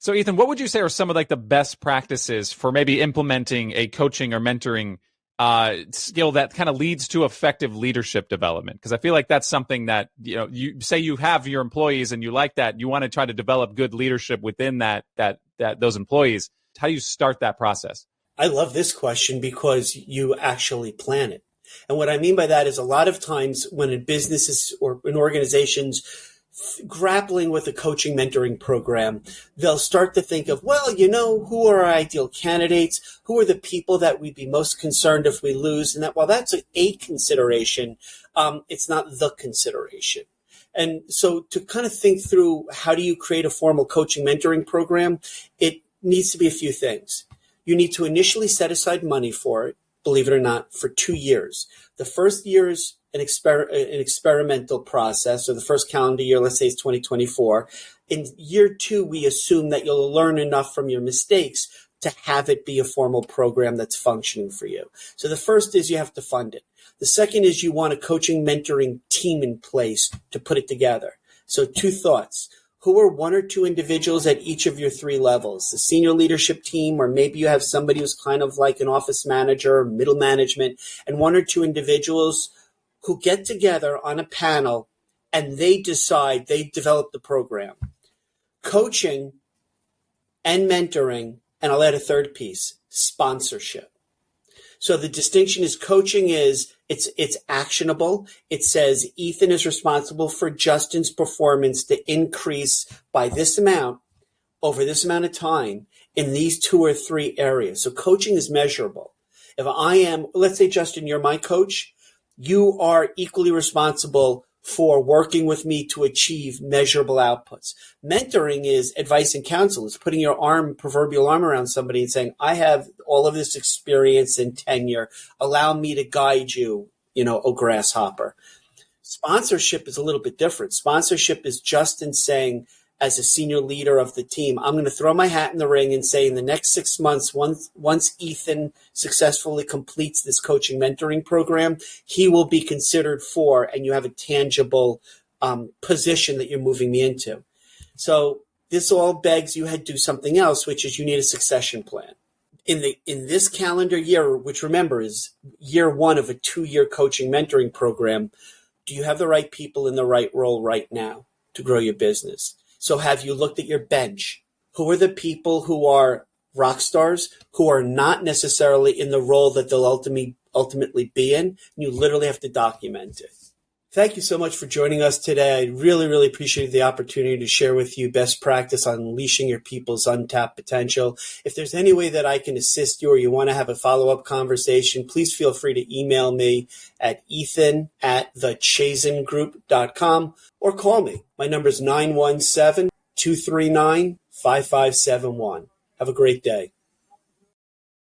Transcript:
So, Ethan, what would you say are some of like the best practices for maybe implementing a coaching or mentoring skill that kind of leads to effective leadership development? Because I feel like that's something that, you say you have your employees and you like that, you want to try to develop good leadership within those employees. How do you start that process? I love this question because you actually plan it. And what I mean by that is a lot of times when in businesses or in organizations grappling with a coaching mentoring program, they'll start to think of, well, who are our ideal candidates? Who are the people that we'd be most concerned if we lose? And that while that's a consideration, it's not the consideration. And so to kind of think through how do you create a formal coaching mentoring program, it needs to be a few things. You need to initially set aside money for it, believe it or not, for 2 years. The first year is an experimental process, so the first calendar year, let's say it's 2024. In year 2, we assume that you'll learn enough from your mistakes to have it be a formal program that's functioning for you. So the first is you have to fund it. The second is you want a coaching mentoring team in place to put it together. So 2 thoughts. Who are 1 or 2 individuals at each of your 3 levels? The senior leadership team, or maybe you have somebody who's kind of like an office manager, middle management, and 1 or 2 individuals who get together on a panel and they develop the program. Coaching and mentoring, and I'll add a third piece, sponsorship. So the distinction is coaching is it's actionable. It says Ethan is responsible for Justin's performance to increase by this amount over this amount of time in these 2 or 3 areas. So coaching is measurable. If let's say, Justin, you're my coach, you are equally responsible for working with me to achieve measurable outputs. Mentoring is advice and counsel. It's putting your proverbial arm around somebody and saying, I have all of this experience and tenure. Allow me to guide you, oh grasshopper. Sponsorship is a little bit different. Sponsorship is Justin saying, as a senior leader of the team, I'm going to throw my hat in the ring and say in the next 6 months, once Ethan successfully completes this coaching mentoring program, he will be considered for, and you have a tangible position that you're moving me into. So this all begs you had to do something else, which is you need a succession plan. In this calendar year, which remember is year 1 of a 2-year coaching mentoring program, do you have the right people in the right role right now to grow your business? So have you looked at your bench? Who are the people who are rock stars, who are not necessarily in the role that they'll ultimately be in? And you literally have to document it. Thank you so much for joining us today. I really, really appreciate the opportunity to share with you best practice on unleashing your people's untapped potential. If there's any way that I can assist you or you want to have a follow-up conversation, please feel free to email me at ethan@thechazengroup.com or call me. My number is 917-239-5571. Have a great day.